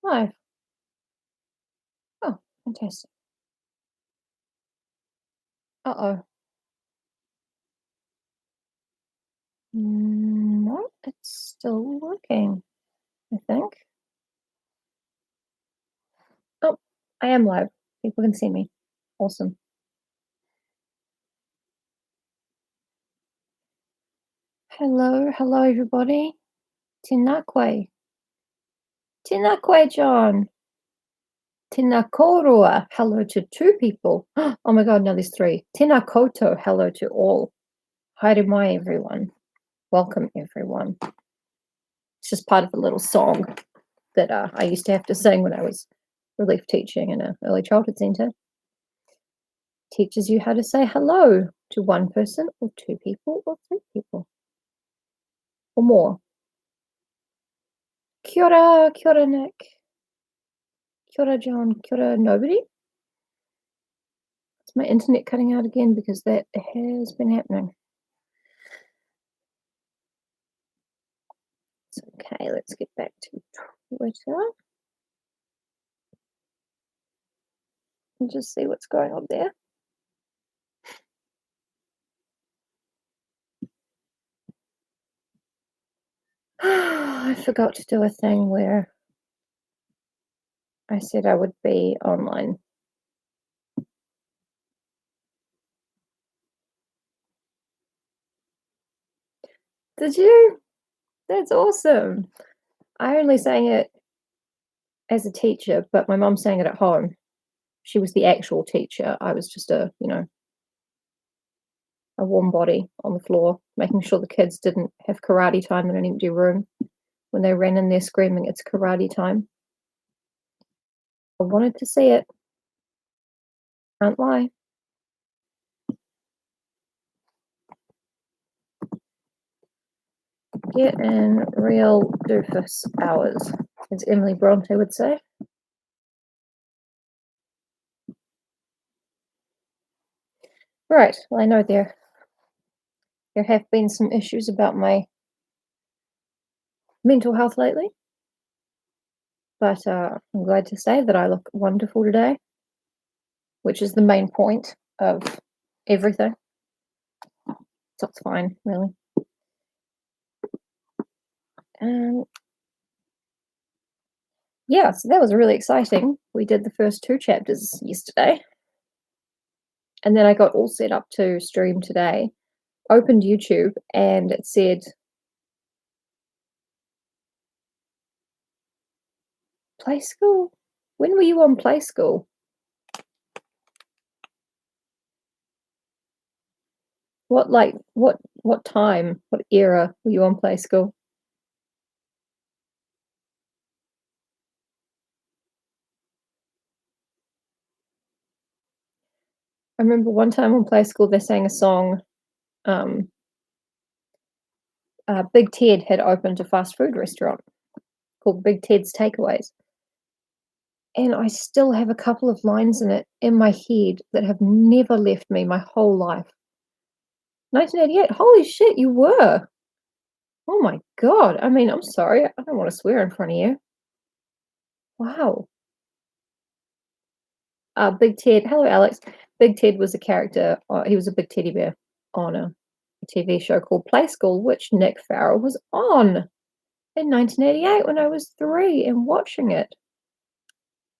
5. Oh, fantastic. Uh-oh. No, it's still working, I think. Oh, I am live. People can see me. Awesome. Hello, hello, everybody. Tinakwe. Tinakwe, John. Tinakorua. Hello to 2 people. Oh my God, now there's 3. Tinakoto. Hello to all. Haere mai, everyone. Welcome, everyone. It's just part of a little song that I used to have to sing when I was relief teaching in an early childhood centre. Teaches you how to say hello to 1 person or 2 people or 3 people or more. Kia ora Nick. Kia ora John, kia ora nobody. Is my internet cutting out again? Because that has been happening. It's okay, let's get back to Twitter. And just see what's going on there. I forgot to do a thing where I said I would be online. Did you? That's awesome. I only sang it as a teacher, but my mum sang it at home. She was the actual teacher. I was just a warm body on the floor, making sure the kids didn't have karate time in an empty room when they ran in there screaming, "It's karate time." I wanted to see it. Can't lie. Get in real doofus hours, as Emily Bronte would say. Right, well, I know there have been some issues about my mental health lately, but I'm glad to say that I look wonderful today, which is the main point of everything. So it's fine, really. Yeah, so that was really exciting. We did the first 2 chapters yesterday. And then I got all set up to stream today, opened YouTube, and it said Play School? When were you on Play School? What time, what era were you on Play School? I remember one time on Play School they sang a song, Big Ted had opened a fast food restaurant called Big Ted's Takeaways. And I still have a couple of lines in it in my head that have never left me my whole life. 1988, holy shit, you were! Oh my God, I mean, I'm sorry, I don't wanna swear in front of you. Wow. Big Ted hello, Alex. Big Ted was a character, he was a big teddy bear on a TV show called Play School, which Nick Farrell was on in 1988 when I was 3 and watching it.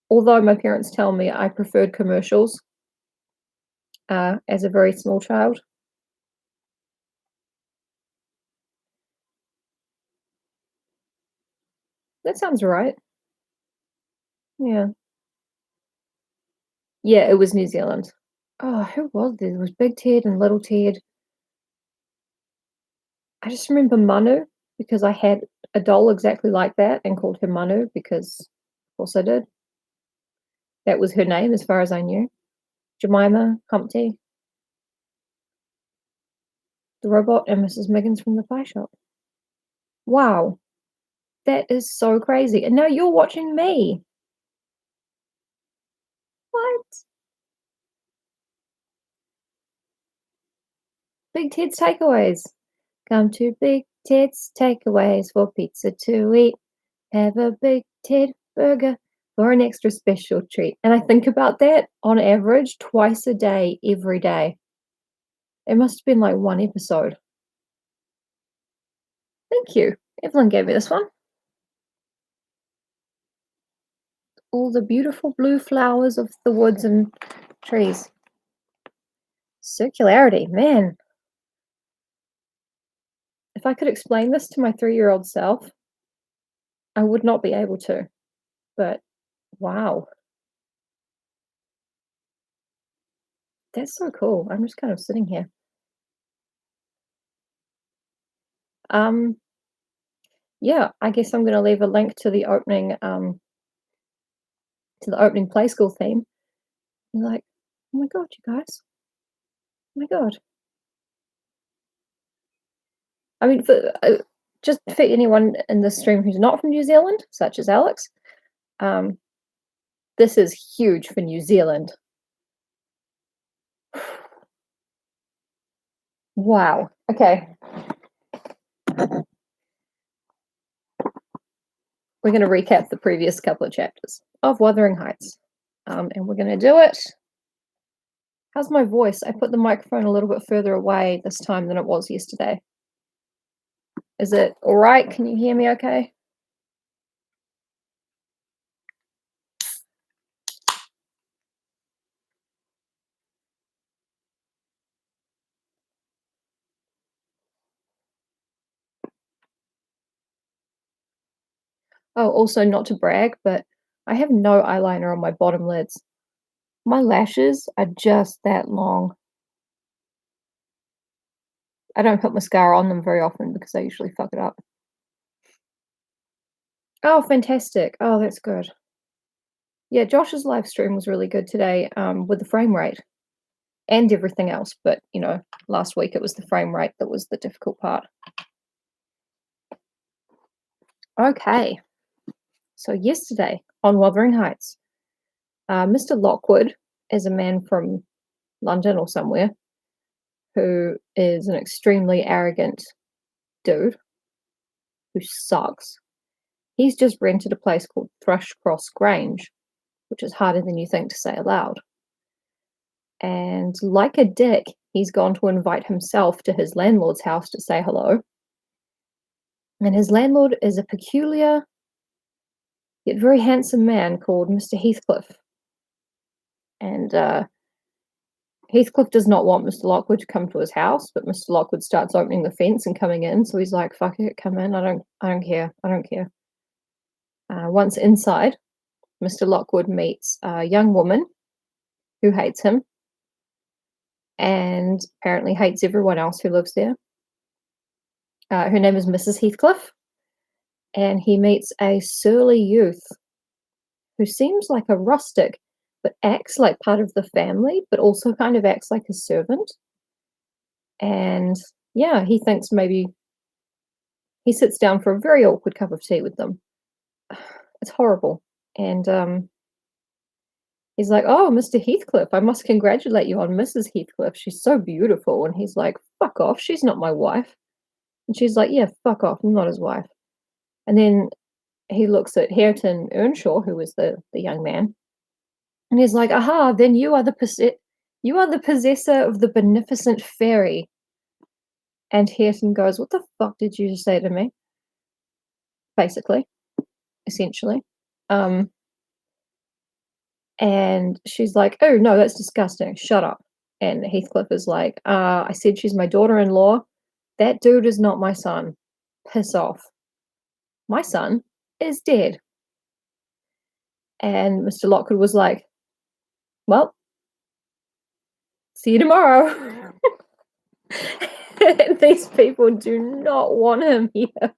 Although my parents tell me I preferred commercials, as a very small child. That sounds right. Yeah. Yeah, it was New Zealand. Oh, who was there? There was Big Ted and Little Ted. I just remember Manu because I had a doll exactly like that and called her Manu because of course I did. That was her name as far as I knew. Jemima, Humpty, the robot, and Mrs. Miggins from the pie shop. Wow, that is so crazy. And now you're watching me. What? Big Ted's Takeaways. Come to Big Ted's Takeaways for pizza to eat. Have a Big Ted burger for an extra special treat. And I think about that on average twice a day, every day. It must have been like one episode. Thank you. Evelyn gave me this one. All the beautiful blue flowers of the woods and trees. Circularity, man. If I could explain this to my 3-year-old self, I would not be able to. But wow. That's so cool. I'm just kind of sitting here. Yeah, I guess I'm gonna leave a link to the opening play school theme. You're like, oh my god, you guys. Oh my god. I mean, just for anyone in this stream who's not from New Zealand, such as Alex, this is huge for New Zealand. Wow. Okay. We're going to recap the previous couple of chapters of Wuthering Heights. And we're going to do it. How's my voice? I put the microphone a little bit further away this time than it was yesterday. Is it all right? Can you hear me okay? Oh, also not to brag, but I have no eyeliner on my bottom lids. My lashes are just that long. I don't put mascara on them very often because I usually fuck it up. Oh, fantastic. Oh, that's good. Yeah, Josh's live stream was really good today, with the frame rate and everything else, but, you know, last week it was the frame rate that was the difficult part. Okay. So yesterday on Wuthering Heights, Mr. Lockwood is a man from London or somewhere who is an extremely arrogant dude who sucks. He's just rented a place called Thrushcross Grange, which is harder than you think to say aloud. And like a dick, he's gone to invite himself to his landlord's house to say hello. And his landlord is a peculiar yet very handsome man called Mr. Heathcliff. And Heathcliff does not want Mr. Lockwood to come to his house, but Mr. Lockwood starts opening the fence and coming in. So he's like, "Fuck it, come in. I don't care. I don't care." Once inside, Mr. Lockwood meets a young woman who hates him and apparently hates everyone else who lives there. Her name is Mrs. Heathcliff, and he meets a surly youth who seems like a rustic, but acts like part of the family, but also kind of acts like a servant. And yeah, he thinks maybe he sits down for a very awkward cup of tea with them. It's horrible. And he's like, "Oh, Mr. Heathcliff, I must congratulate you on Mrs. Heathcliff. She's so beautiful." And he's like, "Fuck off, she's not my wife." And she's like, "Yeah, fuck off, I'm not his wife." And then he looks at Hareton Earnshaw, who was the young man, and he's like, "Aha, then you are the possessor of the beneficent fairy." And Hareton goes, "What the fuck did you just say to me?" Basically, essentially. And she's like, "Oh no, that's disgusting. Shut up." And Heathcliff is like, "I said she's my daughter-in-law. That dude is not my son. Piss off. My son is dead." And Mr. Lockwood was like, "Well, see you tomorrow." These people do not want him here.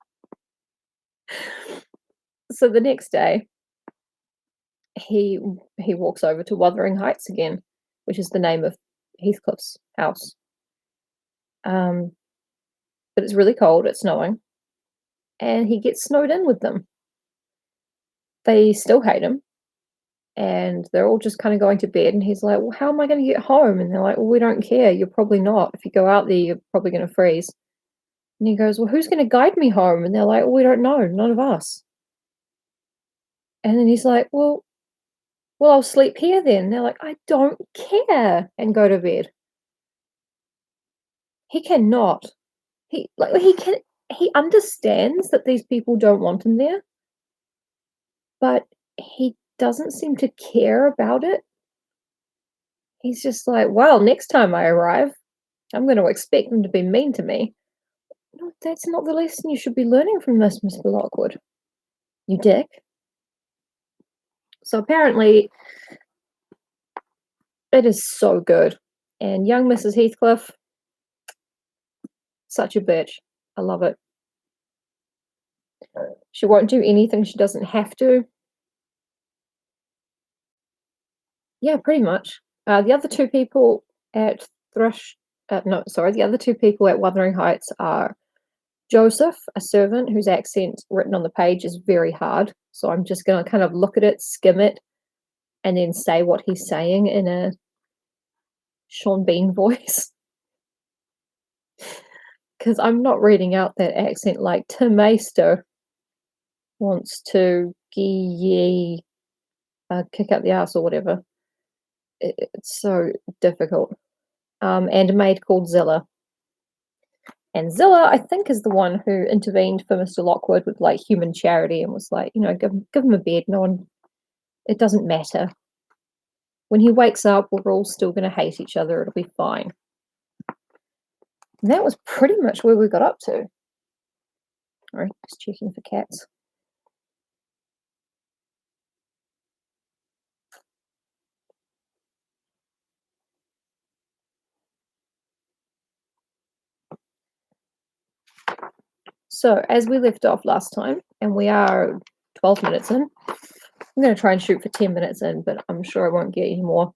So the next day, he walks over to Wuthering Heights again, which is the name of Heathcliff's house. But it's really cold, it's snowing, and he gets snowed in with them. They still hate him, and they're all just kind of going to bed, and he's like, "Well, how am I going to get home?" And they're like, "Well, we don't care. You're probably not. If you go out there, you're probably going to freeze." And he goes, "Well, who's going to guide me home?" And they're like, "Well, we don't know. None of us." And then he's like, well, I'll sleep here then. They're like, I don't care, and go to bed. He cannot. He understands that these people don't want him there, but he doesn't seem to care about it. He's just like, well, next time I arrive, I'm going to expect them to be mean to me. No, that's not the lesson you should be learning from this, Mr. Lockwood. You dick. So apparently, it is so good. And young Mrs. Heathcliff, such a bitch. I love it. She won't do anything she doesn't have to. Yeah, pretty much. The other two people at the other two people at Wuthering Heights are Joseph, a servant whose accent written on the page is very hard. So I'm just going to kind of look at it, skim it, and then say what he's saying in a Sean Bean voice. Because I'm not reading out that accent like Tim Maister wants to kick up the ass or whatever. It's so difficult. And a maid called Zilla. And Zilla, I think, is the one who intervened for Mr. Lockwood with like human charity and was like, give him a bed. It doesn't matter. When he wakes up, we're all still going to hate each other. It'll be fine. And that was pretty much where we got up to. All right, just checking for cats. So, as we left off last time, and we are 12 minutes in, I'm going to try and shoot for 10 minutes in, but I'm sure I won't get any more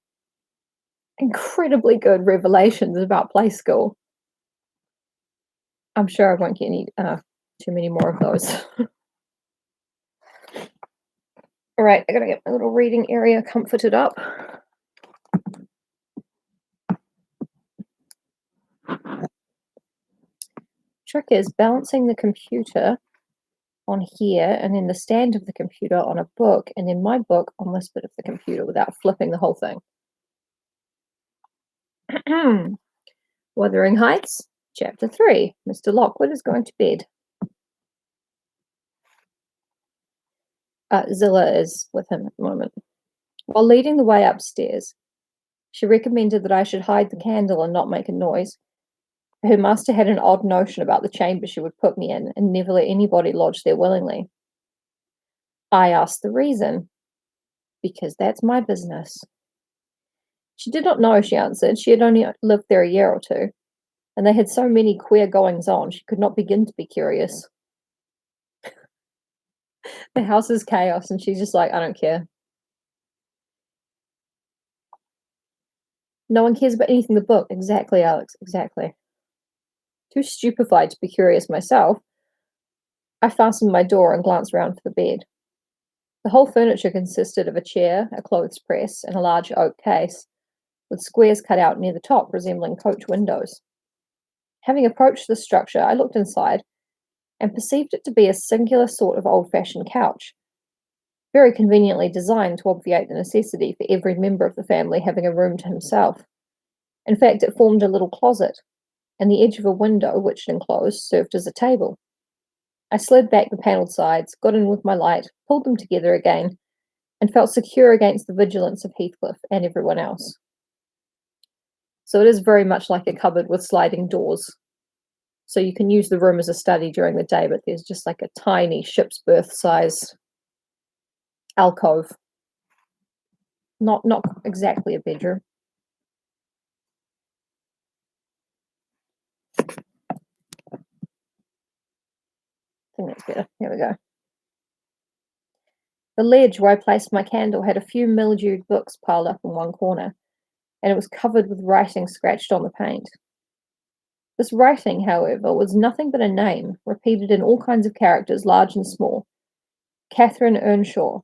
incredibly good revelations about Play School. I'm sure I won't get any too many more of those. All right, I got to get my little reading area comforted up. Trick is balancing the computer on here and then the stand of the computer on a book and then my book on this bit of the computer without flipping the whole thing. Wuthering Heights, Chapter 3. Mr. Lockwood is going to bed. Zilla is with him at the moment. While leading the way upstairs, she recommended that I should hide the candle and not make a noise. Her master had an odd notion about the chamber she would put me in and never let anybody lodge there willingly. I asked the reason. Because that's my business. She did not know, she answered. She had only lived there a year or two, and they had so many queer goings-on she could not begin to be curious. The house is chaos, and she's just like, I don't care. No one cares about anything in the book. Exactly, Alex, exactly. Too stupefied to be curious myself, I fastened my door and glanced round for the bed. The whole furniture consisted of a chair, a clothes press, and a large oak case, with squares cut out near the top resembling coach windows. Having approached the structure, I looked inside and perceived it to be a singular sort of old-fashioned couch, very conveniently designed to obviate the necessity for every member of the family having a room to himself. In fact, it formed a little closet, and the edge of a window, which it enclosed, served as a table. I slid back the panelled sides, got in with my light, pulled them together again, and felt secure against the vigilance of Heathcliff and everyone else. So it is very much like a cupboard with sliding doors. So you can use the room as a study during the day, but there's just like a tiny ship's berth size alcove. Not exactly a bedroom. I think that's better. There we go. The ledge where I placed my candle had a few mildewed books piled up in one corner, and it was covered with writing scratched on the paint. This writing, however, was nothing but a name, repeated in all kinds of characters, large and small. Catherine Earnshaw.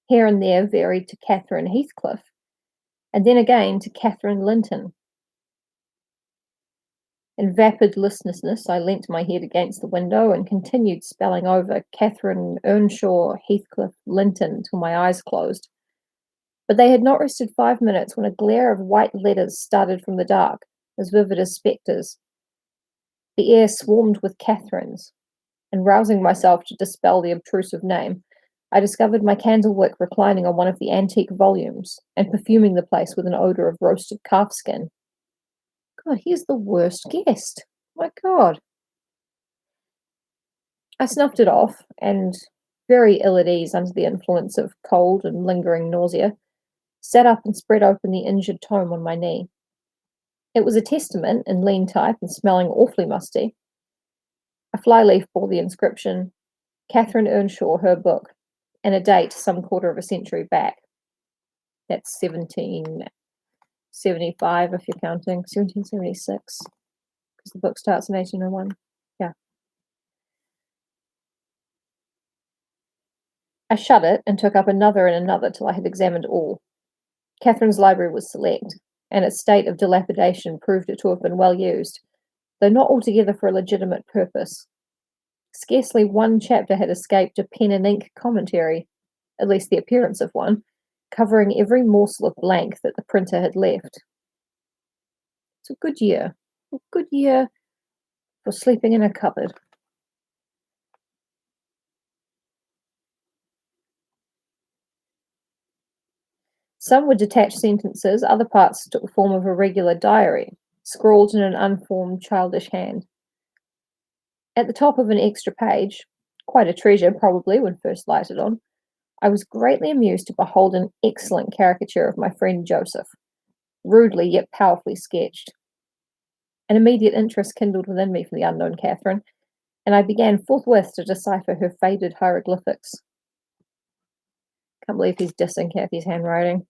Here and there varied to Catherine Heathcliff, and then again to Catherine Linton. In vapid listlessness, I leant my head against the window and continued spelling over Catherine Earnshaw, Heathcliff, Linton till my eyes closed. But they had not rested 5 minutes when a glare of white letters started from the dark, as vivid as spectres. The air swarmed with Catherines, and rousing myself to dispel the obtrusive name, I discovered my candlewick reclining on one of the antique volumes and perfuming the place with an odour of roasted calfskin. God, he's the worst guest. My God. I snuffed it off, and, very ill at ease under the influence of cold and lingering nausea, sat up and spread open the injured tome on my knee. It was a testament in lean type and smelling awfully musty. A flyleaf bore the inscription, Catherine Earnshaw, her book, and a date some quarter of a century back. That's 1775 if you're counting, 1776, because the book starts in 1801. Yeah. I shut it and took up another and another till I had examined all. Catherine's library was select, and its state of dilapidation proved it to have been well used, though not altogether for a legitimate purpose. Scarcely one chapter had escaped a pen and ink commentary, at least the appearance of one, covering every morsel of blank that the printer had left. It's a good year for sleeping in a cupboard. Some were detached sentences, other parts took the form of a regular diary, scrawled in an unformed, childish hand. At the top of an extra page, quite a treasure probably when first lighted on, I was greatly amused to behold an excellent caricature of my friend Joseph, rudely yet powerfully sketched. An immediate interest kindled within me for the unknown Catherine, and I began forthwith to decipher her faded hieroglyphics. Can't believe he's dissing Kathy's handwriting.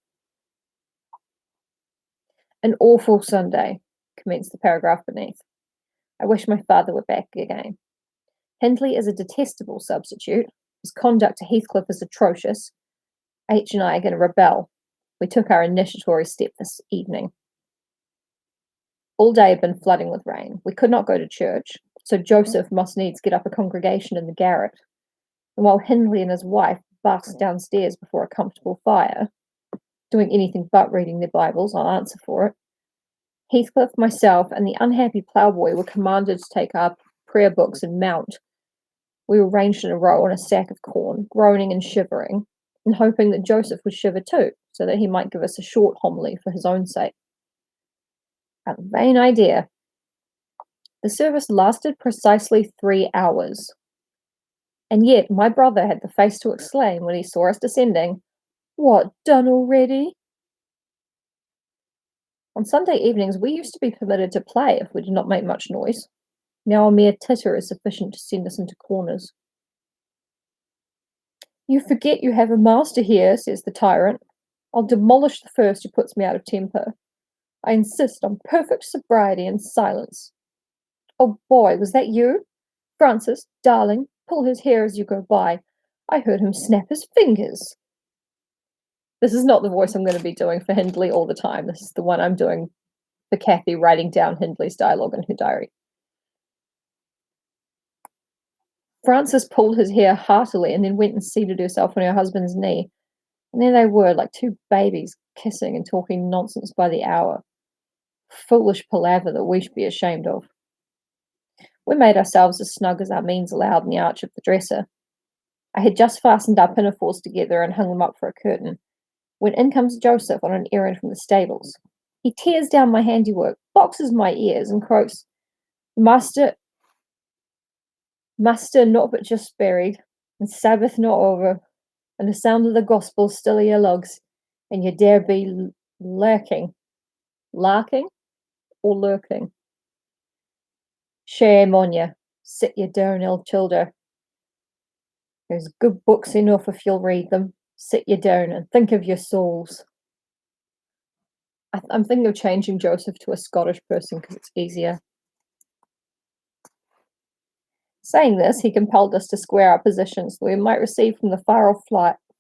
An awful Sunday, commenced the paragraph beneath. I wish my father were back again. Hindley is a detestable substitute. His conduct to Heathcliff is atrocious. H and I are going to rebel. We took our initiatory step this evening. All day had been flooding with rain. We could not go to church, so Joseph must needs get up a congregation in the garret. And while Hindley and his wife basked downstairs before a comfortable fire, doing anything but reading their Bibles, I'll answer for it, Heathcliff, myself, and the unhappy ploughboy were commanded to take our prayer books and mount. We were ranged in a row on a sack of corn, groaning and shivering, and hoping that Joseph would shiver too, so that he might give us a short homily for his own sake. A vain idea. The service lasted precisely 3 hours. And yet my brother had the face to exclaim when he saw us descending, "What, done already?" On Sunday evenings we used to be permitted to play if we did not make much noise. Now a mere titter is sufficient to send us into corners. "You forget you have a master here," says the tyrant. "I'll demolish the first who puts me out of temper. I insist on perfect sobriety and silence. Oh, boy, was that you? Francis, darling, pull his hair as you go by. I heard him snap his fingers." This is not the voice I'm going to be doing for Hindley all the time. This is the one I'm doing for Kathy, writing down Hindley's dialogue in her diary. Frances pulled his hair heartily and then went and seated herself on her husband's knee. And there they were, like two babies, kissing and talking nonsense by the hour. Foolish palaver that we should be ashamed of. We made ourselves as snug as our means allowed in the arch of the dresser. I had just fastened our pinafores together and hung them up for a curtain, when in comes Joseph on an errand from the stables. He tears down my handiwork, boxes my ears, and croaks, Master not but just buried, and Sabbath not over, and the sound of the gospel still i' your lugs, and you dare be lurking. Larking or lurking? Shame on you. Sit you down, ill childer. There's good books enough if you'll read them. Sit you down and think of your souls. I'm thinking of changing Joseph to a Scottish person because it's easier. Saying this, he compelled us to square our positions so we might receive from the far-off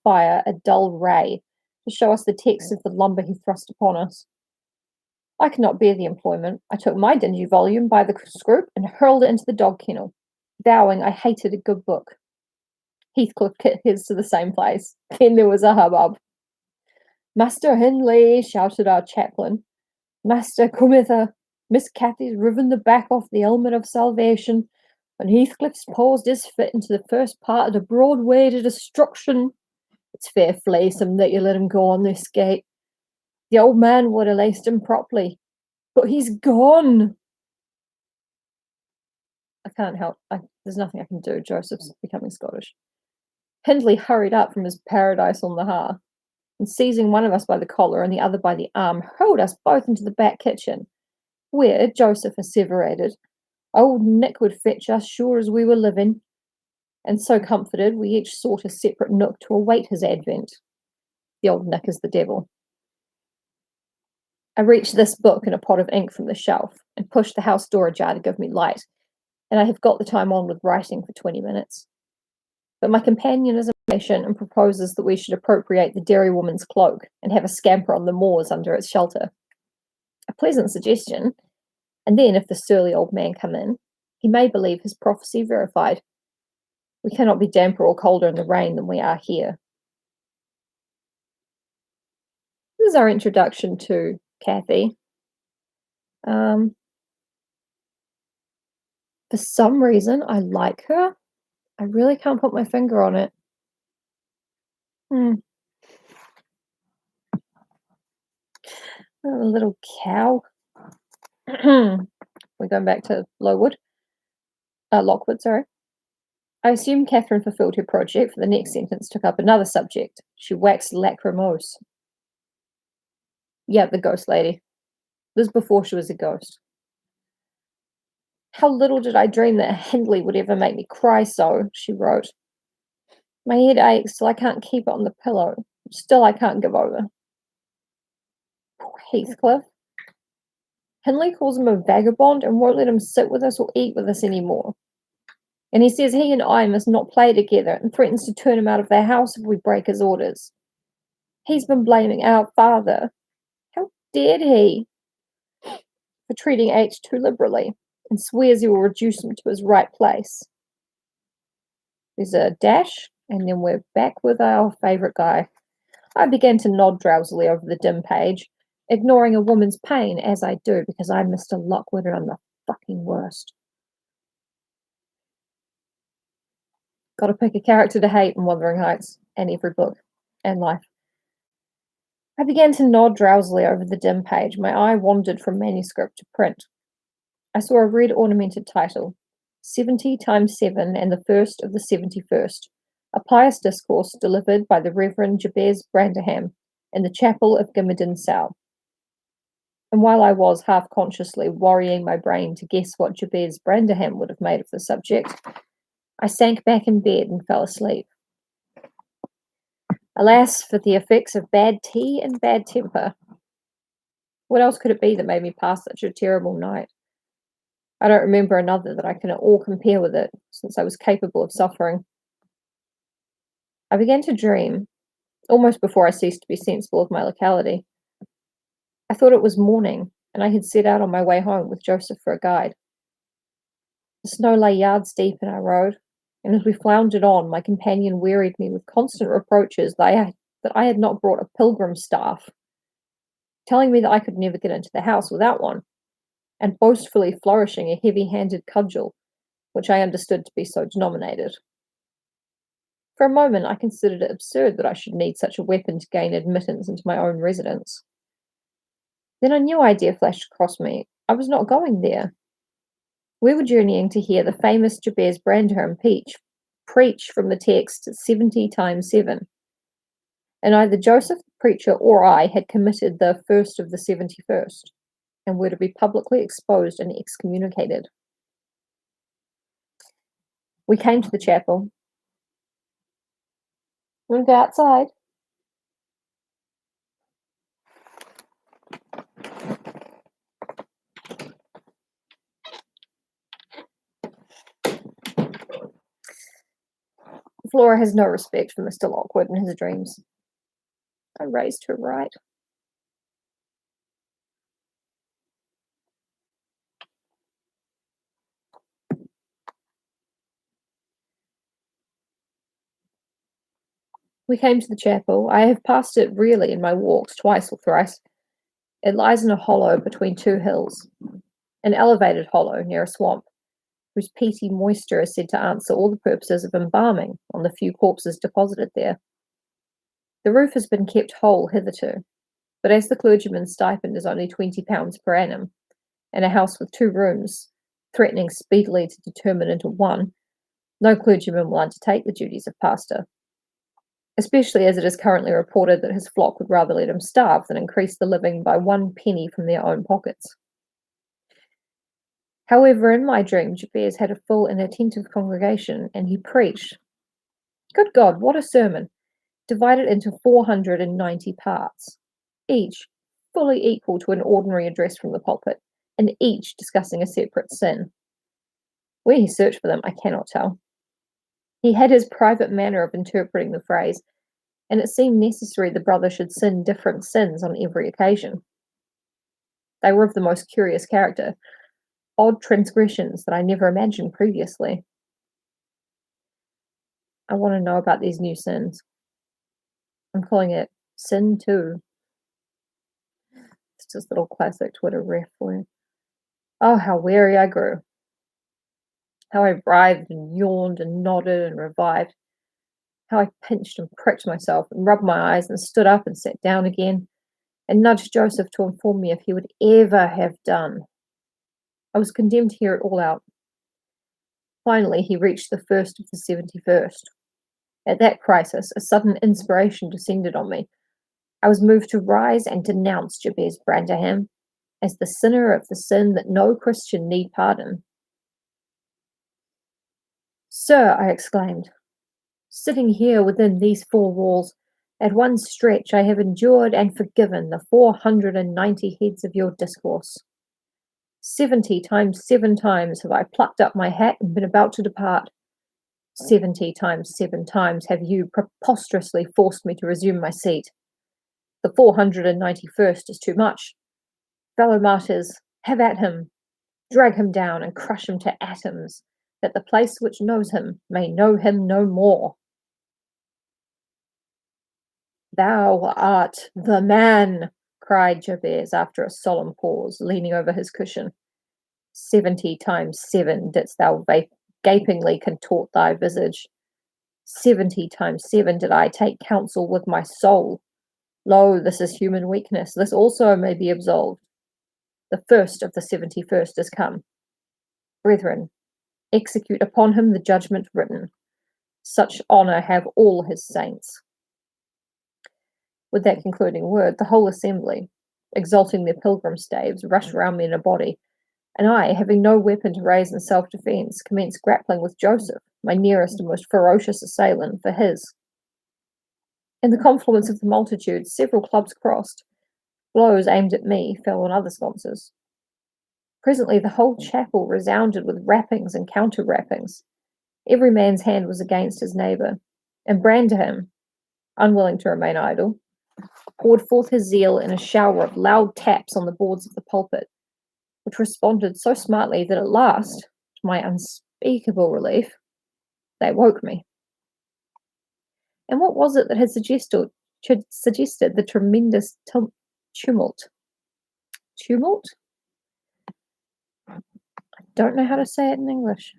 fire a dull ray to show us the text of the lumber he thrust upon us. I could not bear the employment. I took my dingy volume by the scroop and hurled it into the dog kennel, vowing I hated a good book. Heathcliff kicked his to the same place. Then there was a hubbub. "Master Hindley," shouted our chaplain. "Master, come hither. Miss Cathy's riven the back off the helmet of salvation, and Heathcliff's paused his fit into the first part of the broad way to destruction. It's fair fleesome that you let him go on this gate. The old man would have laced him properly, but he's gone." I can't help. There's nothing I can do. Joseph's becoming Scottish. Hindley hurried up from his paradise on the hearth, and seizing one of us by the collar and the other by the arm, hurled us both into the back kitchen, where, Joseph asseverated, old Nick would fetch us sure as we were living. And so comforted, we each sought a separate nook to await his advent. The old Nick is the devil. I reached this book and a pot of ink from the shelf, and pushed the house door ajar to give me light, and I have got the time on with writing for 20 minutes. But my companion is impatient and proposes that we should appropriate the dairywoman's cloak and have a scamper on the moors under its shelter. A pleasant suggestion, and then if the surly old man come in, he may believe his prophecy verified. We cannot be damper or colder in the rain than we are here. This is our introduction to Cathy. For some reason, I like her. I really can't put my finger on it. A little cow. We're going back to Lockwood, sorry. I assume Catherine fulfilled her project, for the next sentence took up another subject. She waxed lachrymose. Yeah, the ghost lady. This was before she was a ghost. "How little did I dream that Hindley would ever make me cry so," she wrote. "My head aches till I can't keep it on the pillow. Still I can't give over. Poor Heathcliff. Hindley calls him a vagabond and won't let him sit with us or eat with us any more. And he says he and I must not play together and threatens to turn him out of their house if we break his orders. He's been blaming our father. How dared he? For treating H too liberally, and swears he will reduce him to his right place." There's a dash, and then we're back with our favourite guy. I began to nod drowsily over the dim page, ignoring a woman's pain, as I do, because I'm Mr. Lockwood and I'm the fucking worst. Got to pick a character to hate in Wuthering Heights, and every book, and life. I began to nod drowsily over the dim page. My eye wandered from manuscript to print. I saw a red ornamented title, 70 times 7 and the first of the 71st, a pious discourse delivered by the Reverend Jabez Branderham in the chapel of Gymodin Sow. And while I was half-consciously worrying my brain to guess what Jabez Branderham would have made of the subject, I sank back in bed and fell asleep. Alas, for the effects of bad tea and bad temper. What else could it be that made me pass such a terrible night? I don't remember another that I can at all compare with it, since I was capable of suffering. I began to dream, almost before I ceased to be sensible of my locality. I thought it was morning, and I had set out on my way home with Joseph for a guide. The snow lay yards deep in our road, and as we floundered on, my companion wearied me with constant reproaches that I had not brought a pilgrim's staff, telling me that I could never get into the house without one, and boastfully flourishing a heavy-handed cudgel, which I understood to be so denominated. For a moment I considered it absurd that I should need such a weapon to gain admittance into my own residence. Then a new idea flashed across me. I was not going there. We were journeying to hear the famous Jabez Branderham preach from the text 70 times 7. And either Joseph the preacher or I had committed the first of the 71st, and were to be publicly exposed and excommunicated. We came to the chapel. We'll go outside. Flora has no respect for Mr. Lockwood and his dreams. I raised her right. We came to the chapel. I have passed it really in my walks twice or thrice. It lies in a hollow between two hills, an elevated hollow near a swamp, whose peaty moisture is said to answer all the purposes of embalming on the few corpses deposited there. The roof has been kept whole hitherto, but as the clergyman's stipend is only £20 per annum, and a house with 2 rooms, threatening speedily to determine into one, no clergyman will undertake the duties of pastor, especially as it is currently reported that his flock would rather let him starve than increase the living by 1 penny from their own pockets. However, in my dream, Jabez had a full and attentive congregation, and he preached. Good God, what a sermon! Divided into 490 parts, each fully equal to an ordinary address from the pulpit, and each discussing a separate sin. Where he searched for them, I cannot tell. He had his private manner of interpreting the phrase, and it seemed necessary the brother should sin different sins on every occasion. They were of the most curious character, odd transgressions that I never imagined previously. I want to know about these new sins. I'm calling it Sin 2. It's just a little classic Twitter ref for you. Oh, how weary I grew. How I writhed and yawned and nodded and revived. How I pinched and pricked myself and rubbed my eyes and stood up and sat down again and nudged Joseph to inform me if he would ever have done. I was condemned to hear it all out. Finally, he reached the first of the 71st. At that crisis, a sudden inspiration descended on me. I was moved to rise and denounce Jabez Branderham as the sinner of the sin that no Christian need pardon. Sir, I exclaimed, sitting here within these 4 walls, at one stretch I have endured and forgiven the 490 heads of your discourse. 70 times 7 times have I plucked up my hat and been about to depart. 70 times 7 times have you preposterously forced me to resume my seat. The 491st is too much. Fellow martyrs, have at him. Drag him down and crush him to atoms, that the place which knows him may know him no more. Thou art the man, cried Jabez after a solemn pause, leaning over his cushion. 70 times 7 didst thou gapingly contort thy visage. 70 times 7 did I take counsel with my soul. Lo, this is human weakness. This also may be absolved. The first of the 71st is come. Brethren, execute upon him the judgment written. Such honour have all his saints. With that concluding word, the whole assembly, exalting their pilgrim staves, rushed round me in a body, and I, having no weapon to raise in self-defence, commenced grappling with Joseph, my nearest and most ferocious assailant, for his. In the confluence of the multitude, several clubs crossed. Blows aimed at me fell on other sponsors. Presently the whole chapel resounded with rappings and counter-rappings. Every man's hand was against his neighbour, and Branderham, unwilling to remain idle, poured forth his zeal in a shower of loud taps on the boards of the pulpit, which responded so smartly that at last, to my unspeakable relief, they woke me. And what was it that had suggested the tremendous tumult? Tumult? I don't know how to say it in English.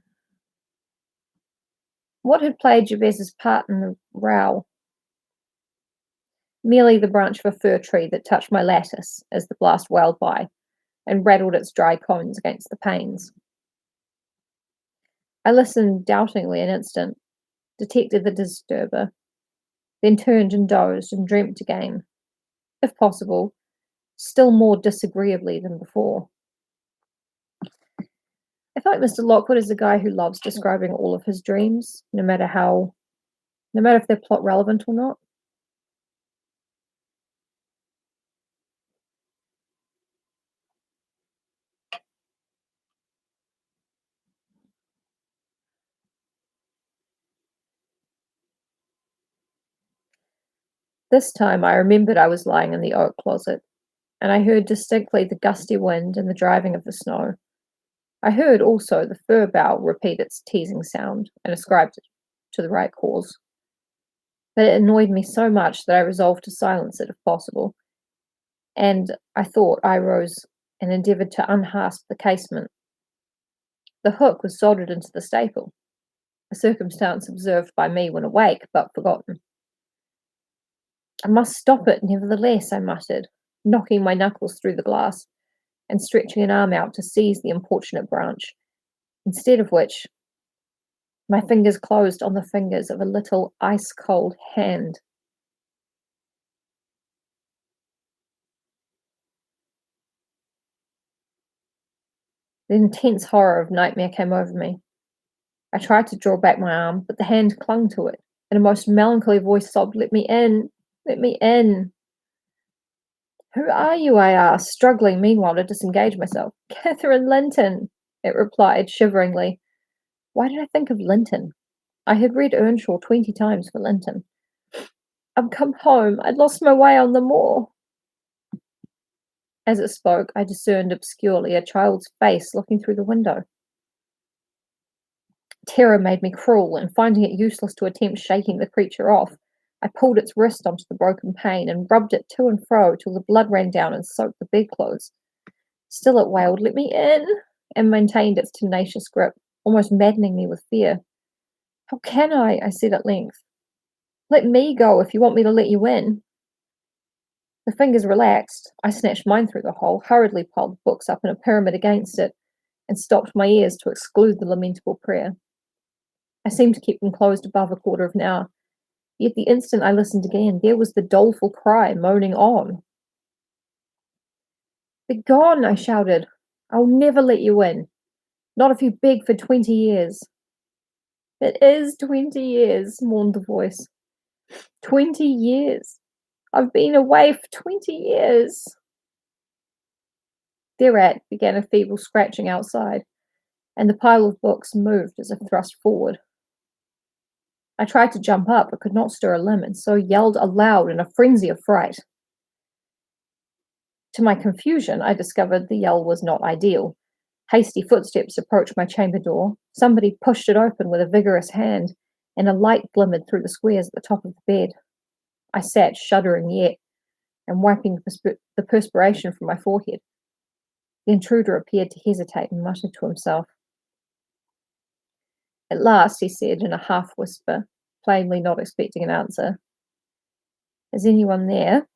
What had played Jabez's part in the row? Merely the branch of a fir tree that touched my lattice as the blast wailed by, and rattled its dry cones against the panes. I listened doubtingly an instant, detected the disturber, then turned and dozed and dreamt again, if possible, still more disagreeably than before. I feel like Mr. Lockwood is a guy who loves describing all of his dreams, no matter if they're plot relevant or not. This time I remembered I was lying in the oak closet, and I heard distinctly the gusty wind and the driving of the snow. I heard also the fir bough repeat its teasing sound, and ascribed it to the right cause. But it annoyed me so much that I resolved to silence it if possible, and I rose and endeavoured to unhasp the casement. The hook was soldered into the staple, a circumstance observed by me when awake, but forgotten. I must stop it, nevertheless, I muttered, knocking my knuckles through the glass and stretching an arm out to seize the importunate branch, instead of which my fingers closed on the fingers of a little ice-cold hand. The intense horror of nightmare came over me. I tried to draw back my arm, but the hand clung to it, and a most melancholy voice sobbed, "Let me in! Let me in!" "Who are you?" I asked, struggling meanwhile to disengage myself. "Catherine Linton," it replied shiveringly. Why did I think of Linton? I had read Earnshaw 20 times for Linton. "I've come home. I'd lost my way on the moor." As it spoke, I discerned obscurely a child's face looking through the window. Terror made me cruel, and finding it useless to attempt shaking the creature off, I pulled its wrist onto the broken pane and rubbed it to and fro till the blood ran down and soaked the bedclothes. Still it wailed, "Let me in!" and maintained its tenacious grip, almost maddening me with fear. "How can I?" said at length. "Let me go if you want me to let you in." The fingers relaxed. I snatched mine through the hole, hurriedly piled the books up in a pyramid against it, and stopped my ears to exclude the lamentable prayer. I seemed to keep them closed above a quarter of an hour, yet the instant I listened again, there was the doleful cry moaning on. "Begone!" I shouted. "I'll never let you in. Not if you beg for 20 years." "It is 20 years," mourned the voice. 20 years. I've been away for 20 years. Thereat began a feeble scratching outside, and the pile of books moved as if thrust forward. I tried to jump up, but could not stir a limb, and so yelled aloud in a frenzy of fright. To my confusion, I discovered the yell was not ideal. Hasty footsteps approached my chamber door. Somebody pushed it open with a vigorous hand, and a light glimmered through the squares at the top of the bed. I sat, shuddering yet, and wiping the perspiration from my forehead. The intruder appeared to hesitate and muttered to himself. At last he said in a half-whisper, plainly not expecting an answer, "Is anyone there?"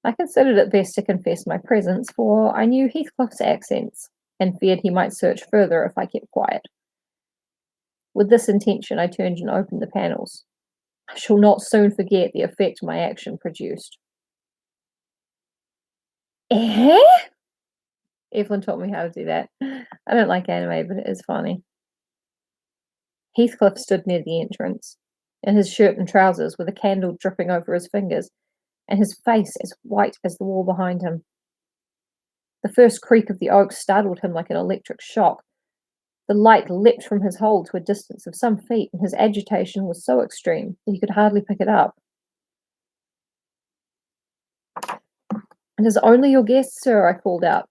I considered it best to confess my presence, for I knew Heathcliff's accents, and feared he might search further if I kept quiet. With this intention I turned and opened the panels. I shall not soon forget the effect my action produced. Eh? Evelyn taught me how to do that. I don't like anime, but it is funny. Heathcliff stood near the entrance, in his shirt and trousers, with a candle dripping over his fingers, and his face as white as the wall behind him. The first creak of the oak startled him like an electric shock. The light leapt from his hold to a distance of some feet, and his agitation was so extreme that he could hardly pick it up. "It is only your guest, sir," I called out,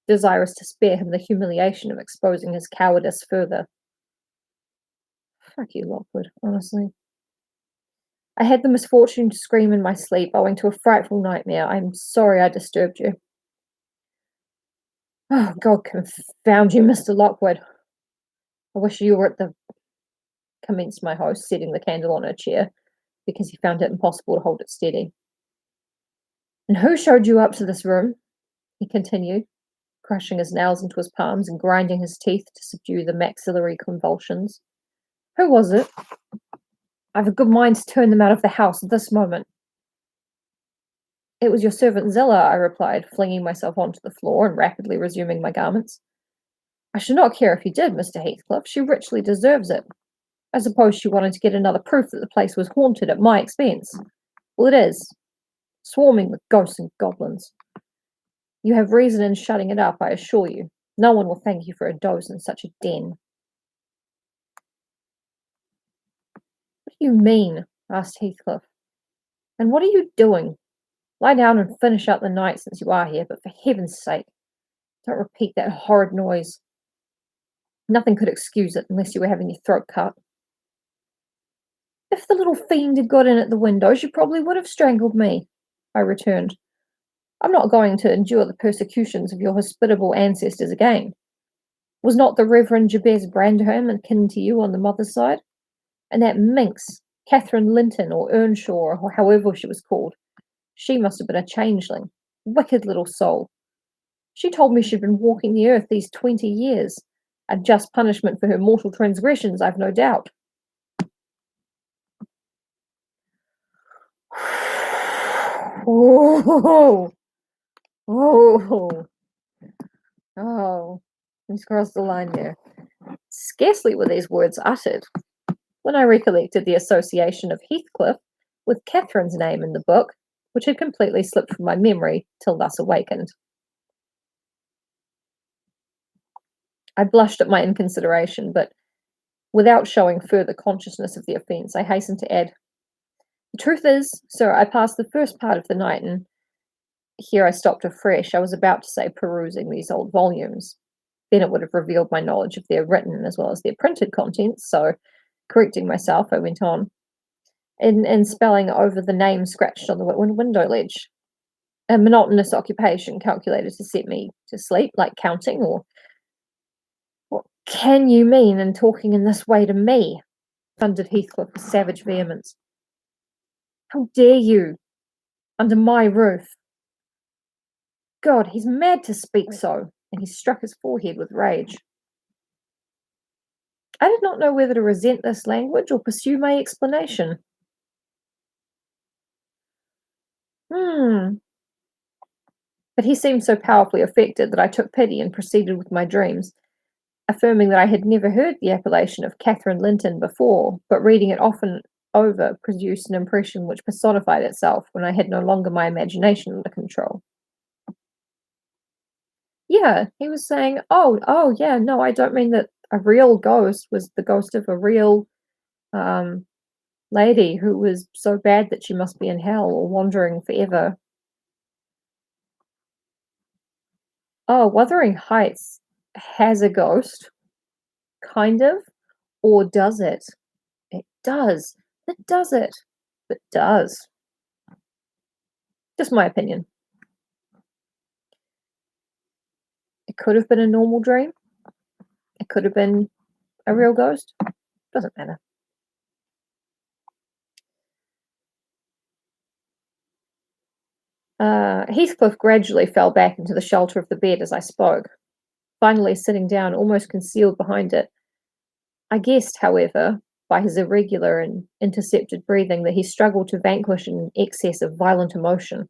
desirous to spare him the humiliation of exposing his cowardice further. Fuck you, Lockwood, honestly. "I had the misfortune to scream in my sleep owing to a frightful nightmare. I'm sorry I disturbed you." "Oh, God confound you, Mr. Lockwood. I wish you were at the," commenced my host, setting the candle on a chair, because he found it impossible to hold it steady. "And who showed you up to this room?" he continued, crushing his nails into his palms and grinding his teeth to subdue the maxillary convulsions. "Who was it? I've a good mind to turn them out of the house at this moment." "It was your servant Zillah," I replied, flinging myself onto the floor and rapidly resuming my garments. "I should not care if you did, Mr. Heathcliff. She richly deserves it. I suppose she wanted to get another proof that the place was haunted at my expense. Well, it is, swarming with ghosts and goblins. You have reason in shutting it up, I assure you. No one will thank you for a doze in such a den." "What do you mean?" asked Heathcliff. "And what are you doing? Lie down and finish out the night since you are here, but for heaven's sake, don't repeat that horrid noise. Nothing could excuse it unless you were having your throat cut." If the little fiend had got in at the window, she probably would have strangled me, I returned. I'm not going to endure the persecutions of your hospitable ancestors again. Was not the Reverend Jabez Branderham akin to you on the mother's side? And that minx, Catherine Linton or Earnshaw, or however she was called, she must have been a changeling. Wicked little soul. She told me she'd been walking the earth these 20 years. A just punishment for her mortal transgressions, I've no doubt. Oh, oh, oh. He's crossed the line there. Scarcely were these words uttered when I recollected the association of Heathcliff with Catherine's name in the book, which had completely slipped from my memory till thus awakened. I blushed at my inconsideration, but without showing further consciousness of the offence, I hastened to add, "The truth is, sir, I passed the first part of the night and—" Here I stopped afresh. I was about to say perusing these old volumes. Then it would have revealed my knowledge of their written as well as their printed contents, so, correcting myself, I went on, in spelling over the name scratched on the window ledge. A monotonous occupation calculated to set me to sleep, like counting, or what can you mean in talking in this way to me? Thundered Heathcliff with savage vehemence. How dare you? Under my roof. God, he's mad to speak so, and he struck his forehead with rage. I did not know whether to resent this language or pursue my explanation. But he seemed so powerfully affected that I took pity and proceeded with my dreams, affirming that I had never heard the appellation of Catherine Linton before, but reading it often over produced an impression which personified itself when I had no longer my imagination under control. Yeah, he was saying, oh, yeah, no, I don't mean that a real ghost was the ghost of a real lady who was so bad that she must be in hell or wandering forever. Oh, Wuthering Heights has a ghost, kind of, or does it? It does. It does it. It does. Just my opinion. It could have been a normal dream. It could have been a real ghost. Doesn't matter. Heathcliff gradually fell back into the shelter of the bed as I spoke, finally sitting down almost concealed behind it. I guessed, however, by his irregular and intercepted breathing, that he struggled to vanquish an excess of violent emotion.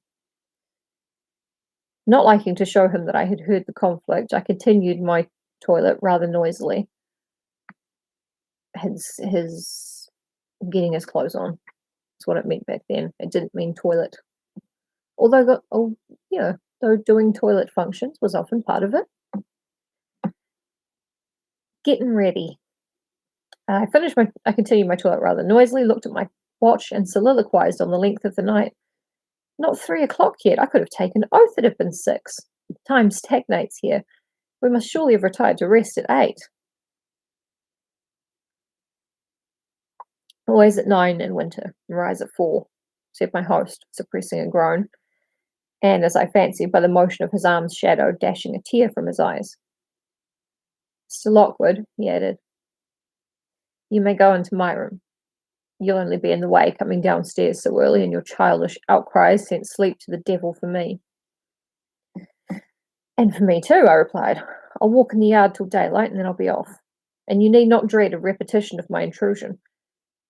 Not liking to show him that I had heard the conflict, I continued my toilet rather noisily. His getting his clothes on. That's what it meant back then. It didn't mean toilet. Although, though doing toilet functions was often part of it. Getting ready. I continued my toilet rather noisily, looked at my watch, and soliloquized on the length of the night. Not 3 o'clock yet. I could have taken oath it had been 6. Time stagnates here. We must surely have retired to rest at 8. Always at 9 in winter, and rise at 4, said my host, suppressing a groan, and, as I fancied, by the motion of his arm's shadow, dashing a tear from his eyes. Mr. Lockwood, he added, you may go into my room. You'll only be in the way coming downstairs so early, and your childish outcries sent sleep to the devil for me. And for me too, I replied. I'll walk in the yard till daylight, and then I'll be off. And you need not dread a repetition of my intrusion.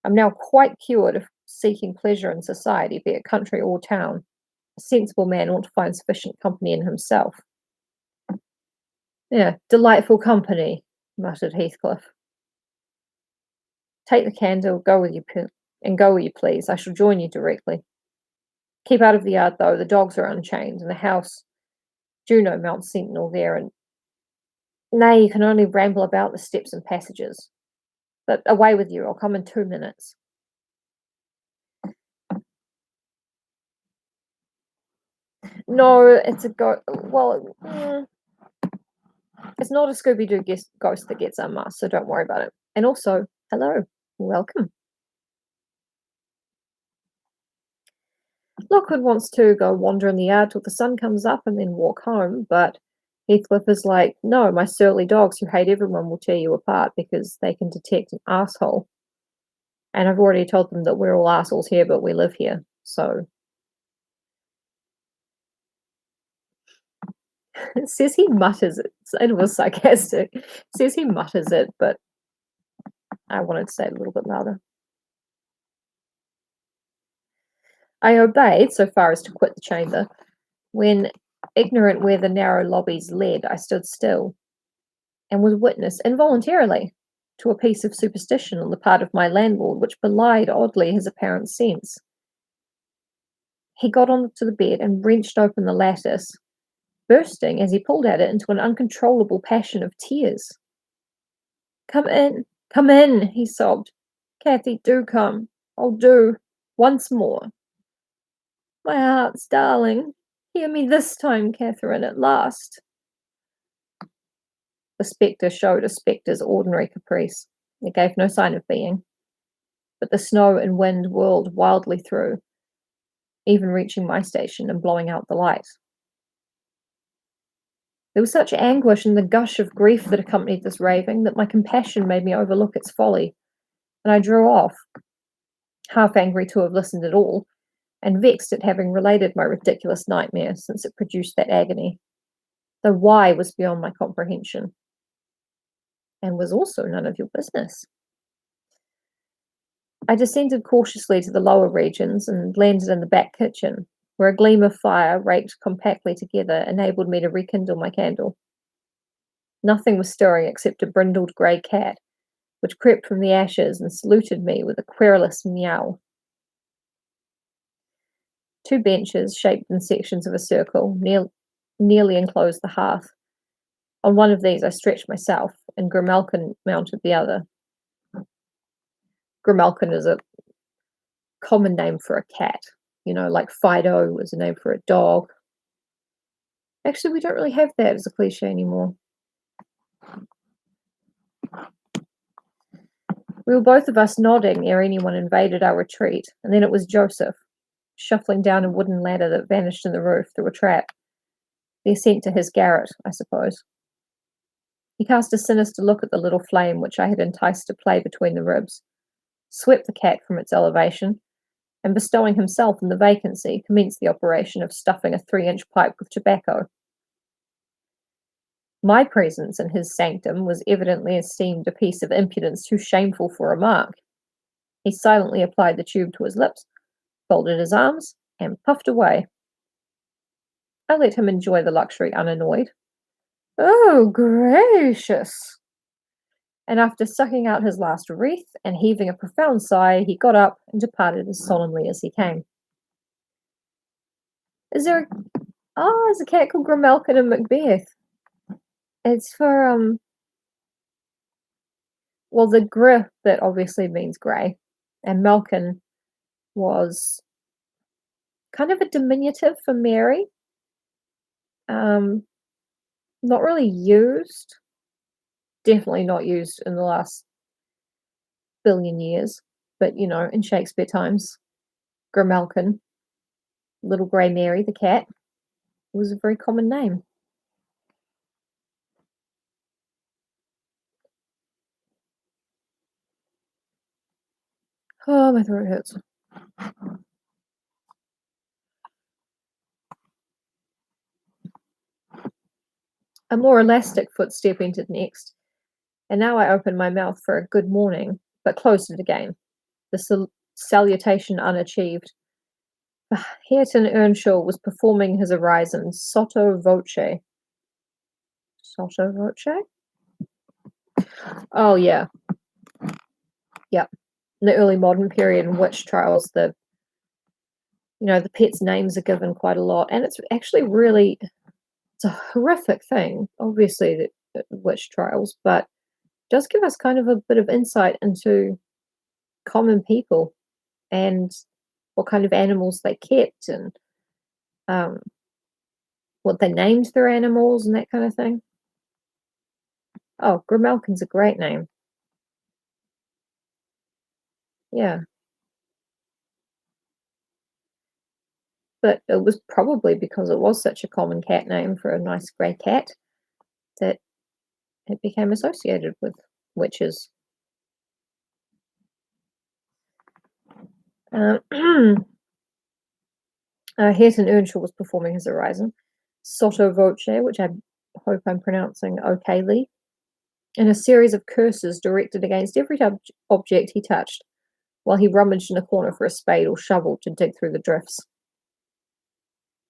I'm now quite cured of seeking pleasure in society, be it country or town. A sensible man ought to find sufficient company in himself. Yeah, delightful company, muttered Heathcliff. Take the candle, go where you please. I shall join you directly. Keep out of the yard, though. The dogs are unchained, and the house. Juno mounts sentinel there, and nay, you can only ramble about the steps and passages. But away with you. I'll come in 2 minutes. No, it's a ghost. Well, it's not a Scooby-Doo ghost that gets unmasked, so don't worry about it. And also, hello, welcome. Lockwood wants to go wander in the yard till the sun comes up and then walk home, but Heathcliff is like, no, my surly dogs who hate everyone will tear you apart because they can detect an asshole. And I've already told them that we're all assholes here, but we live here. So it says he mutters it. It was sarcastic. It says he mutters it, but I wanted to say it a little bit louder. I obeyed so far as to quit the chamber. When, ignorant where the narrow lobbies led, I stood still, and was witness, involuntarily, to a piece of superstition on the part of my landlord, which belied oddly his apparent sense. He got on to the bed and wrenched open the lattice, bursting, as he pulled at it, into an uncontrollable passion of tears. Come in, he sobbed. Cathy, do come. Oh, do. Once more. My heart's darling. Hear me this time, Catherine, at last. The spectre showed a spectre's ordinary caprice. It gave no sign of being. But the snow and wind whirled wildly through, even reaching my station and blowing out the light. There was such anguish in the gush of grief that accompanied this raving that my compassion made me overlook its folly, and I drew off, half angry to have listened at all, and vexed at having related my ridiculous nightmare, since it produced that agony, though why was beyond my comprehension, and was also none of your business. I descended cautiously to the lower regions and landed in the back kitchen, where a gleam of fire, raked compactly together, enabled me to rekindle my candle. Nothing was stirring except a brindled grey cat, which crept from the ashes and saluted me with a querulous meow. Two benches, shaped in sections of a circle, nearly enclosed the hearth. On one of these I stretched myself, and Grimalkin mounted the other. Grimalkin is a common name for a cat, like Fido was a name for a dog. Actually, we don't really have that as a cliche anymore. We were both of us nodding ere anyone invaded our retreat, and then it was Joseph, shuffling down a wooden ladder that vanished in the roof through a trap. The ascent to his garret, I suppose. He cast a sinister look at the little flame which I had enticed to play between the ribs, swept the cat from its elevation, and bestowing himself in the vacancy, commenced the operation of stuffing a 3-inch pipe with tobacco. My presence in his sanctum was evidently esteemed a piece of impudence too shameful for remark. He silently applied the tube to his lips, folded his arms, and puffed away. I let him enjoy the luxury unannoyed. Oh, gracious! And after sucking out his last wreath and heaving a profound sigh, he got up and departed as solemnly as he came. There's a cat called Grimalkin in Macbeth. It's for, well, the gr that obviously means grey, and Malkin was kind of a diminutive for Mary. Not really used. Definitely not used in the last billion years, but in Shakespeare times, Grimalkin, Little Grey Mary, the cat, was a very common name. Oh, my throat hurts. A more elastic footstep entered next, and now I opened my mouth for a good morning, but closed it again, the salutation unachieved. Hareton Earnshaw was performing his orisons sotto voce. Sotto voce? Oh, yeah. Yep. In the early modern period in witch trials, the pets' names are given quite a lot, and it's actually really, it's a horrific thing, obviously, the witch trials, but it does give us kind of a bit of insight into common people and what kind of animals they kept and what they named their animals and that kind of thing. Oh, Grimalkin's a great name. Yeah. but it was probably because it was such a common cat name for a nice grey cat that it became associated with witches. Uh, Hareton Earnshaw was performing his Horizon, sotto voce, which I hope I'm pronouncing okayly, in a series of curses directed against every object he touched, while he rummaged in a corner for a spade or shovel to dig through the drifts.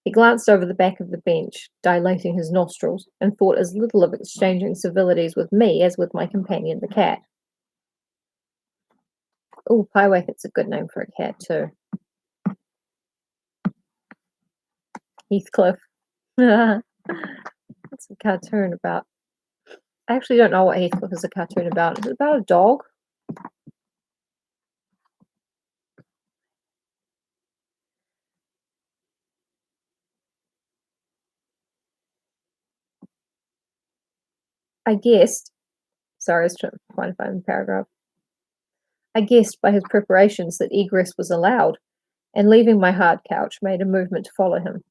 He glanced over the back of the bench, dilating his nostrils, and thought as little of exchanging civilities with me as with my companion the cat. Oh, Pyewacket's a good name for a cat, too. Heathcliff. It's a cartoon about... I actually don't know what Heathcliff is a cartoon about. Is it about a dog? I guessed... Sorry, I was trying to find the paragraph. I guessed by his preparations that egress was allowed, and leaving my hard couch, made a movement to follow him.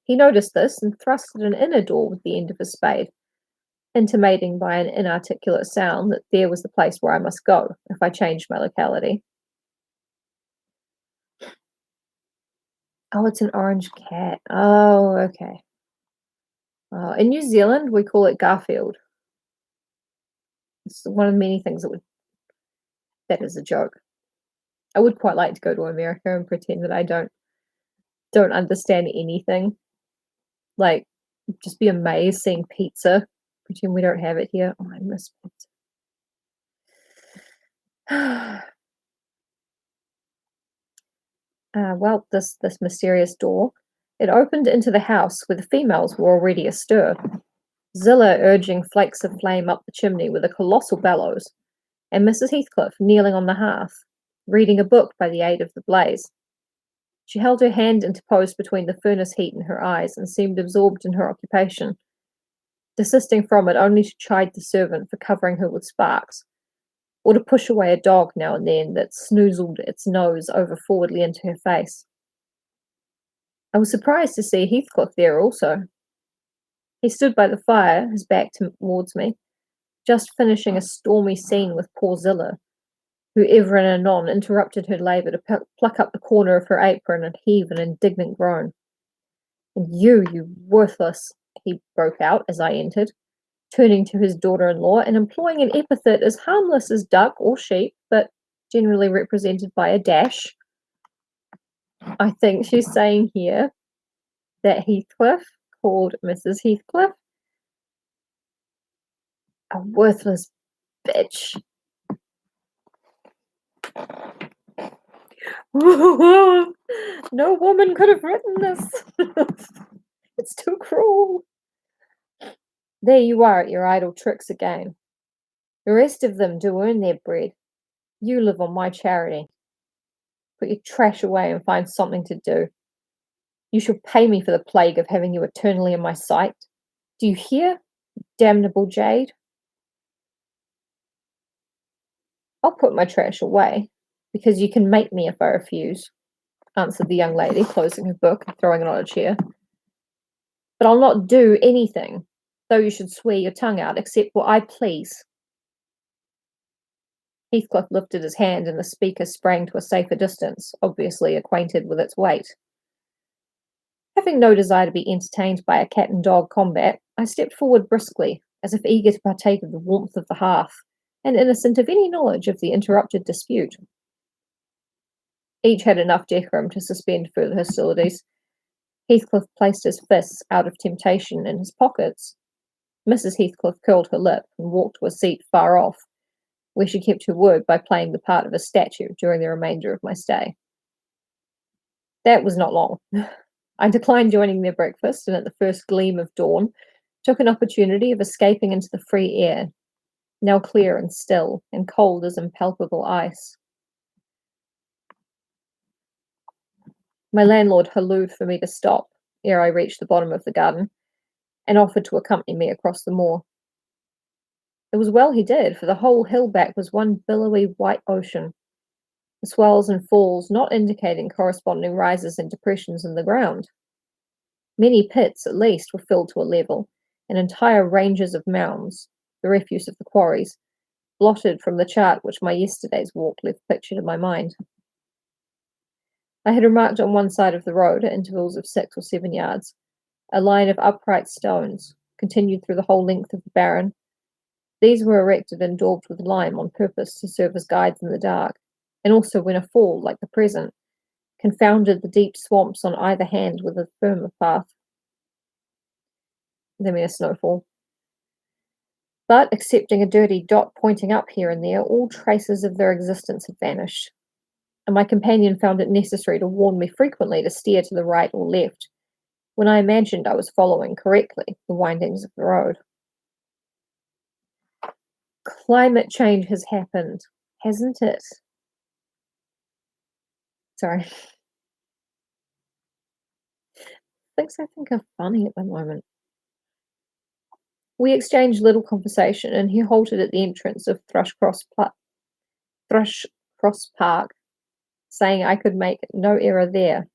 He noticed this and thrusted an inner door with the end of his spade, intimating by an inarticulate sound that there was the place where I must go if I changed my locality. Oh, it's an orange cat. Oh, okay. In New Zealand, we call it Garfield. It's one of the many things that is a joke. I would quite like to go to America and pretend that I don't understand anything. Like, just be amazed seeing pizza. Pretend we don't have it here. Oh, I miss pizza. Well, this mysterious door, it opened into the house where the females were already astir. Zillah urging flakes of flame up the chimney with a colossal bellows, and Mrs. Heathcliff kneeling on the hearth, reading a book by the aid of the blaze. She held her hand interposed between the furnace heat and her eyes, and seemed absorbed in her occupation, desisting from it only to chide the servant for covering her with sparks, or to push away a dog now and then that snoozled its nose over forwardly into her face. I was surprised to see Heathcliff there also. He stood by the fire, his back towards me, just finishing a stormy scene with poor Zillah, who ever and anon interrupted her labour to pluck up the corner of her apron and heave an indignant groan. "And you worthless," he broke out as I entered, turning to his daughter-in-law and employing an epithet as harmless as duck or sheep, but generally represented by a dash. I think she's saying here that Heathcliff called Mrs. Heathcliff a worthless bitch. No woman could have written this. It's too cruel. There you are at your idle tricks again. The rest of them do earn their bread. You live on my charity. Put your trash away and find something to do. You shall pay me for the plague of having you eternally in my sight. Do you hear, damnable jade? I'll put my trash away, because you can make me if I refuse, answered the young lady, closing her book and throwing it on a chair. But I'll not do anything, though you should swear your tongue out, except what I please. Heathcliff lifted his hand, and the speaker sprang to a safer distance, obviously acquainted with its weight. Having no desire to be entertained by a cat and dog combat, I stepped forward briskly, as if eager to partake of the warmth of the hearth, and innocent of any knowledge of the interrupted dispute. Each had enough decorum to suspend further hostilities. Heathcliff placed his fists, out of temptation, in his pockets. Mrs. Heathcliff curled her lip and walked to a seat far off, where she kept her word by playing the part of a statue during the remainder of my stay. That was not long. I declined joining their breakfast, and at the first gleam of dawn, took an opportunity of escaping into the free air, now clear and still, and cold as impalpable ice. My landlord hallooed for me to stop ere I reached the bottom of the garden, and offered to accompany me across the moor. It was well he did, for the whole hill back was one billowy white ocean. swells and falls not indicating corresponding rises and depressions in the ground. Many pits, at least, were filled to a level, and entire ranges of mounds, the refuse of the quarries, blotted from the chart which my yesterday's walk left pictured in my mind. I had remarked on one side of the road, at intervals of 6 or 7 yards, a line of upright stones, continued through the whole length of the barren. These were erected and daubed with lime on purpose to serve as guides in the dark, and also when a fall, like the present, confounded the deep swamps on either hand with a firmer path. They mean a snowfall. But, excepting a dirty dot pointing up here and there, all traces of their existence had vanished, and my companion found it necessary to warn me frequently to steer to the right or left, when I imagined I was following correctly the windings of the road. Climate change has happened, hasn't it? Sorry. Things I think are funny at the moment. We exchanged little conversation, and he halted at the entrance of Thrushcross Park, saying I could make no error there.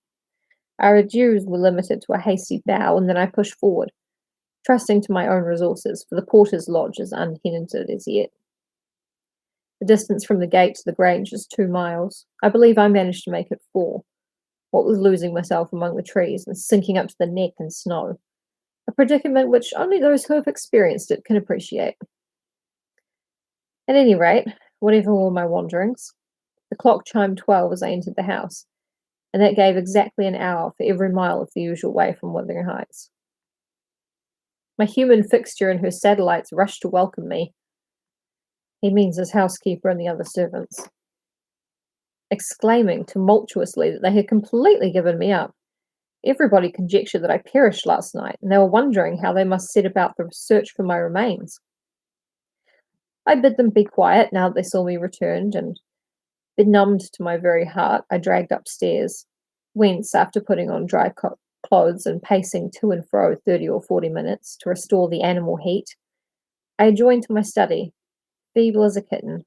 Our adieus were limited to a hasty bow, and then I pushed forward, trusting to my own resources, for the porter's lodge is untenanted as yet. The distance from the gate to the grange is 2 miles. I believe I managed to make it 4, what with losing myself among the trees and sinking up to the neck in snow, a predicament which only those who have experienced it can appreciate. At any rate, whatever were my wanderings, the clock chimed 12 as I entered the house, and that gave exactly an hour for every mile of the usual way from Wuthering Heights. My human fixture and her satellites rushed to welcome me. He means his housekeeper and the other servants, exclaiming tumultuously that they had completely given me up. Everybody conjectured that I perished last night, and they were wondering how they must set about the search for my remains. I bid them be quiet now that they saw me returned, and, benumbed to my very heart, I dragged upstairs, whence, after putting on dry clothes and pacing to and fro 30 or 40 minutes to restore the animal heat, I adjourned to my study, feeble as a kitten,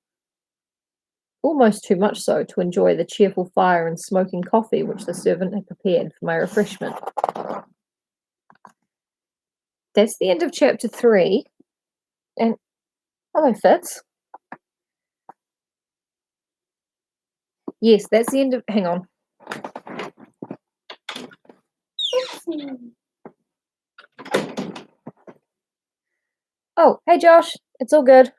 almost too much so to enjoy the cheerful fire and smoking coffee which the servant had prepared for my refreshment. That's the end of chapter 3. And hello, Fitz. Yes, that's the end of. Hang on. Oh, hey, Josh. It's all good.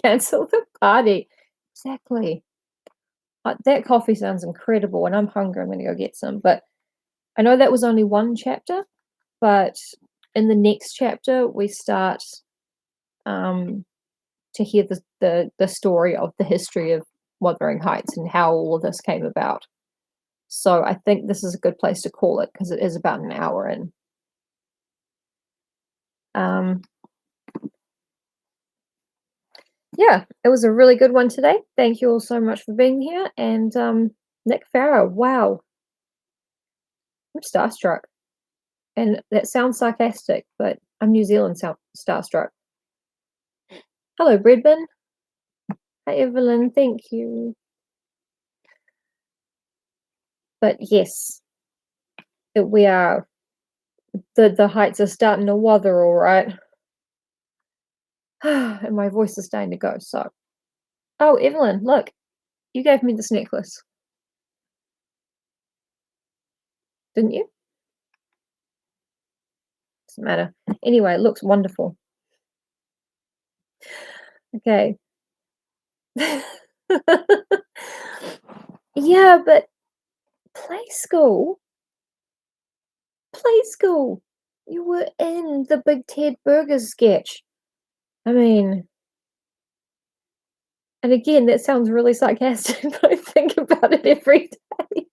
Cancel the party. Exactly. That coffee sounds incredible, and I'm hungry. I'm going to go get some. But I know that was only one chapter, but in the next chapter, we start to hear the story of the history of Wuthering Heights and how all of this came about. So I think this is a good place to call it because it is about an hour in. Yeah, it was a really good one today. Thank you all so much for being here. And Nick Farrow, wow. I'm starstruck. And that sounds sarcastic, but I'm New Zealand starstruck. Hello, Bredbin. Hi, Evelyn. Thank you. But yes, we are. The heights are starting to wither, all right. And my voice is starting to go. So, oh, Evelyn, look, you gave me this necklace, didn't you? Doesn't matter. Anyway, it looks wonderful. Okay. Yeah, but play school. You were in the Big Ted Burgers sketch. I mean, and again, that sounds really sarcastic, but I think about it every day.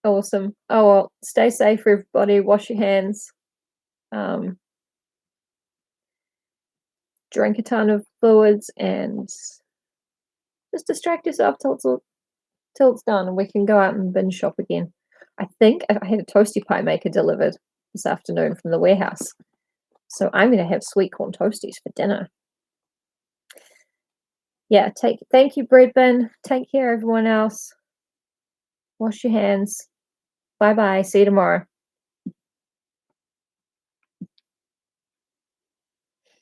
Awesome. Oh, well, stay safe, everybody. Wash your hands. Drink a ton of fluids and just distract yourself till it's done and we can go out and binge shop again. I think I had a toasty pie maker delivered. this afternoon from the warehouse. So I'm going to have sweet corn toasties for dinner. Yeah, thank you, Breadbin. Take care, everyone else. Wash your hands. Bye-bye. See you tomorrow.